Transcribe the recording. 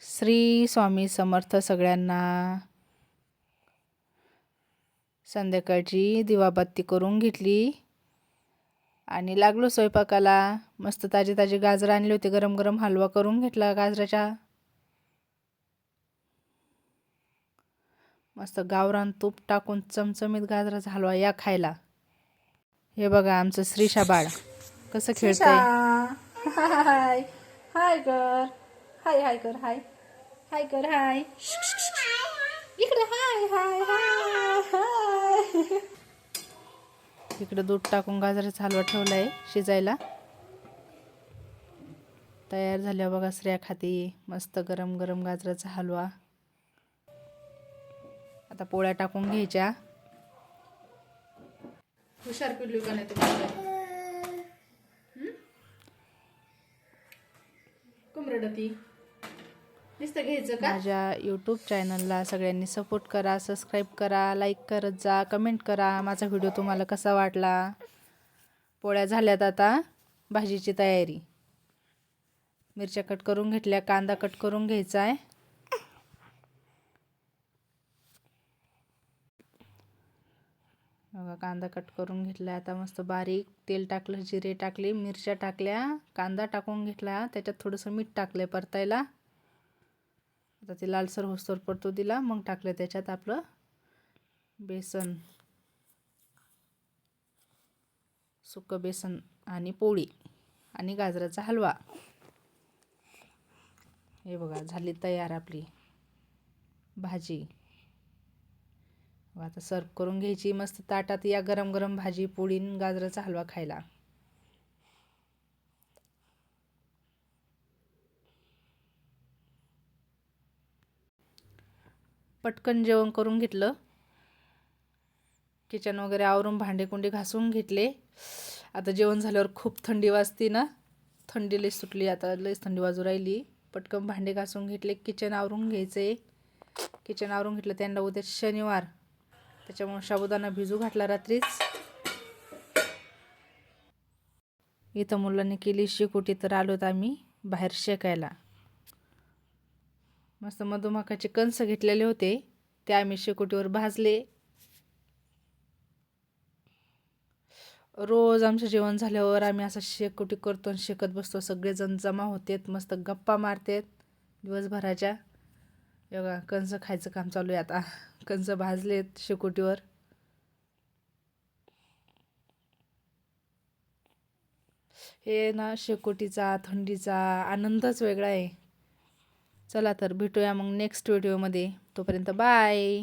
श्री स्वामी समर्थ सगळ्यांना. संध्याकाळची दिवाबत्ती करून घेतली आणि लागलो स्वयंपाकाला. मस्त ताजे ताजे गाजर आणले होते, गरम गरम हलवा करून घेतला गाजराचा. मस्त गावरान तूप टाकून चमचमीत गाजराचा हलवा या खायला. हे बघा आमचं श्रीशा बाळ कसं खेळतंय. हाय हाय कर, हाय हाय कर, हाय हाय कर, हाय इकडे, हाय हाय हाय हाय. इकडे दूध टाकून गाजराचा हलवा ठेवलाय शिजायला. तयार झाल्या बघा श्रेया खाती मस्त गरम गरम गाजराचा हलवा. आता पोळ्या टाकून घ्यायच्या. हुशार पिल्लू का नाही तुम्हाला? कुमरडती नुसतं घ्यायचं का? माझ्या यूट्यूब चॅनलला सगळ्यांनी सपोर्ट करा, सबस्क्राईब करा, लाईक करत जा, कमेंट करा. माझा व्हिडिओ तुम्हाला कसा वाटला. पोळ्या झाल्यात, आता भाजीची तयारी. मिरच्या कट करून घेतल्या, कांदा कट करून घ्यायचा आहे. बघा कांदा कट करून घेतला. आता मस्त बारीक तेल टाकलं, जिरे टाकले, मिरच्या टाकल्या, कांदा टाकून घेतला. त्याच्यात थोडंसं मीठ टाकलंय परतायला. आता ते लालसर होस्तोर परतू दिला. मग टाकलं त्याच्यात आपलं बेसन, सुकं बेसन आणि पोळी आणि गाजराचा हलवा. हे बघा झाली तयार आपली भाजी. आता सर्व करून घ्यायची मस्त ताटात. या गरम गरम भाजी, पोळी आणि गाजराचा हलवा खायला. पटकन जेवण करून घेतलं. किचन वगैरे आवरून भांडे कुंडे घासून घेतले. आता जेवण झाल्यावर खूप थंडी वाजते ना, थंडी लई सुटली, आता लईच थंडी वाजू राहिली. पटकन भांडे घासून घेतले. किचन आवरून घ्यायचे. किचन आवरून घेतलं. त्यांना उद्या शनिवार, त्याच्यामुळे साबुदाणा भिजू घातला रात्रीच. इथं मुलांनी केली शेकोटी, तर आलोत आम्ही बाहेर शेकायला. मस्त मधुमाखाचे कंस घेतलेले होते, ते आम्ही शेकोटीवर भाजले. रोज आमचं जेवण झाल्यावर आम्ही असं शेकोटी करतो आणि शेकत बसतो. सगळेजण जमा होतात, मस्त गप्पा मारतात दिवसभराच्या. बघा कंस खायचं काम चालू आहे आता. कंस भाजलेत शेकोटीवर. हे ना शेकोटीचा, थंडीचा आनंदच वेगळा आहे. चला तर भेटूया मग नेक्स्ट व्हिडिओमध्ये. तोपर्यंत बाय.